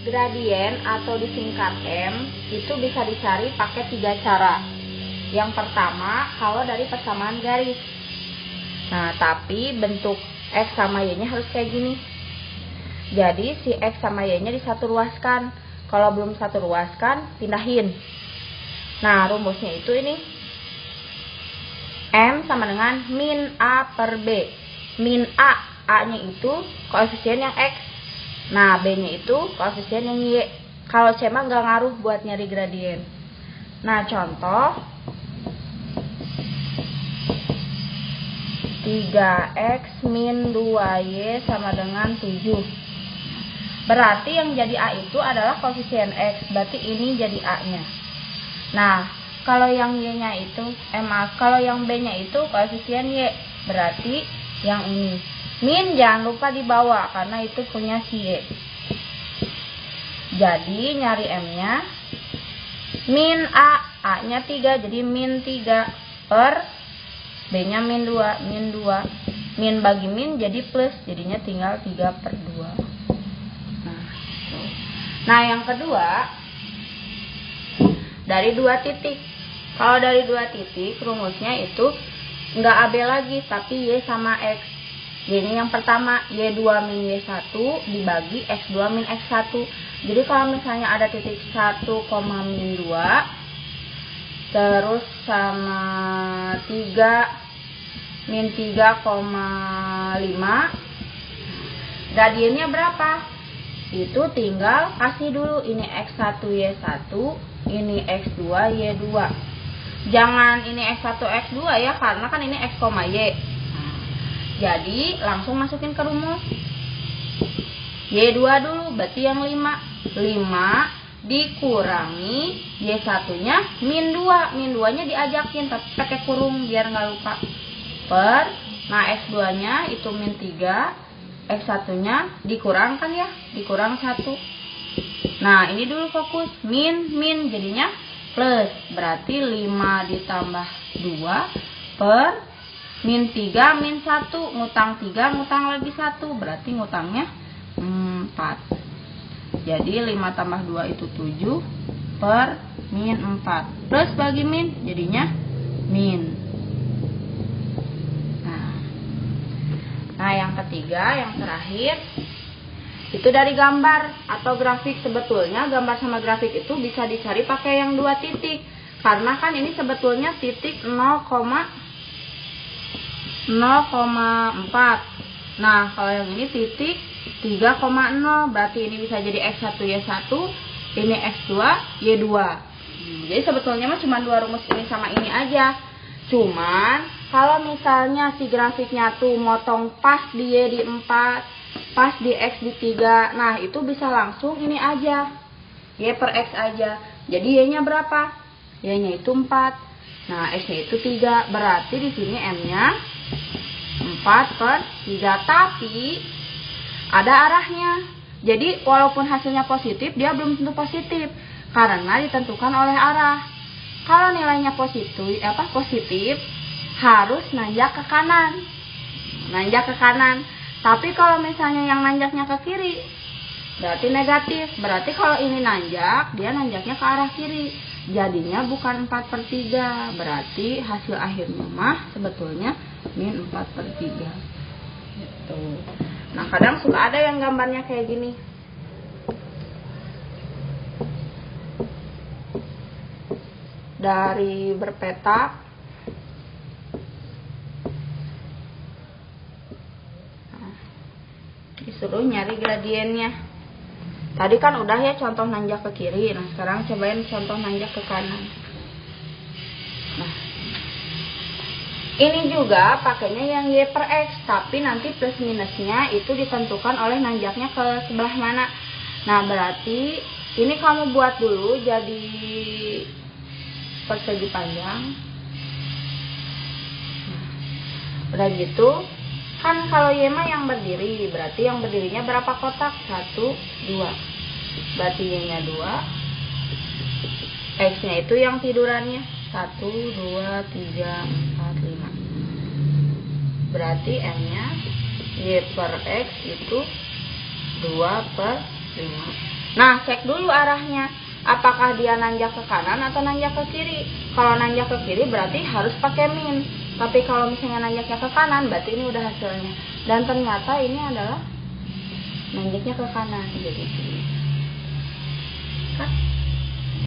gradien atau disingkat M itu bisa dicari pakai 3 cara. Yang pertama, kalau dari persamaan garis. Nah, tapi bentuk X sama Y-nya harus kayak gini. Jadi, si X sama Y-nya disatu ruaskan. Kalau belum satu ruaskan, pindahin. Nah, rumusnya itu ini. M sama dengan min A per B. Min A, A-nya itu koefisien yang X. Nah, B-nya itu koefisien yang Y. Kalau C mah nggak ngaruh buat nyari gradien. Nah, contoh 3X min 2Y sama dengan 7. Berarti yang jadi A itu adalah koefisien X. Berarti ini jadi A-nya. Nah, kalau yang Y-nya itu, kalau yang B-nya itu koefisien Y. Berarti yang ini. Min jangan lupa dibawa karena itu punya si Y. Jadi nyari M-nya. Min A, A-nya 3 jadi min 3 per B-nya min 2, min 2. Min bagi min jadi plus, jadinya tinggal 3 per 2. Nah, yang kedua, dari 2 titik. Kalau dari 2 titik, rumusnya itu nggak AB lagi, tapi Y sama X. Jadi yang pertama, Y2 min Y1 dibagi X2 min X1. Jadi kalau misalnya ada titik 1, min 2, terus sama 3 min 3,5, gradiennya berapa? Itu tinggal kasih dulu ini X1 Y1, ini X2 Y2. Jangan ini X1 X2 ya, karena kan ini X, Y. Jadi langsung masukin ke rumus. Y2 dulu, berarti yang 5. 5 dikurangi Y1-nya min 2. Min 2-nya diajakin tapi pakai kurung biar nggak lupa. Per, nah X2-nya itu min 3, X1-nya dikurangkan ya, dikurang 1. Nah, ini dulu fokus. Min jadinya plus. Berarti 5 ditambah 2 per min 3 min 1. Ngutang 3, ngutang lagi 1. Berarti ngutangnya 4. Jadi 5 tambah 2 itu 7 per min 4. Plus bagi min jadinya min. Nah, yang ketiga, yang terakhir, itu dari gambar atau grafik. Sebetulnya gambar sama grafik itu bisa dicari pakai yang 2 titik. Karena kan ini sebetulnya titik 0,4. Nah, kalau yang ini titik 3,0. Berarti ini bisa jadi X1 Y1, ini X2 Y2. Jadi sebetulnya mah cuma 2 rumus ini sama ini aja. Cuman kalau misalnya si grafiknya tuh motong pas di Y di 4, pas di X di 3, nah itu bisa langsung ini aja, Y per X aja. Jadi Y-nya berapa? Y-nya itu 4. Nah, X-nya itu 3. Berarti di sini M-nya 4 per 3. Tapi ada arahnya. Jadi walaupun hasilnya positif, dia belum tentu positif karena ditentukan oleh arah. Kalau nilainya positif harus nanjak ke kanan. Tapi kalau misalnya yang nanjaknya ke kiri, berarti negatif. Berarti kalau ini nanjak, dia nanjaknya ke arah kiri. Jadinya bukan 4 per 3. Berarti hasil akhirnya mah sebetulnya min 4 per 3. Gitu. Nah, kadang suka ada yang gambarnya kayak gini. Dari berpetak, disuruh nyari gradiennya. Tadi kan udah ya contoh nanjak ke kiri. Nah, sekarang cobain contoh nanjak ke kanan. Nah, ini juga pakainya yang Y per X, tapi nanti plus minusnya itu ditentukan oleh nanjaknya ke sebelah mana. Nah, berarti ini kamu buat dulu jadi persegi panjang. Udah gitu, kan kalau Y mah yang berdiri, berarti yang berdirinya berapa kotak? 1, 2. Berarti Y-nya 2. X-nya itu yang tidurannya 1, 2, 3, 4, 5. Berarti M-nya Y per X itu 2 per 5. Nah, cek dulu arahnya. Apakah dia nanjak ke kanan atau nanjak ke kiri. Kalau nanjak ke kiri berarti harus pakai min. Tapi kalau misalnya nanjaknya ke kanan, berarti ini udah hasilnya. Dan ternyata ini adalah nanjaknya ke kanan. Jadi,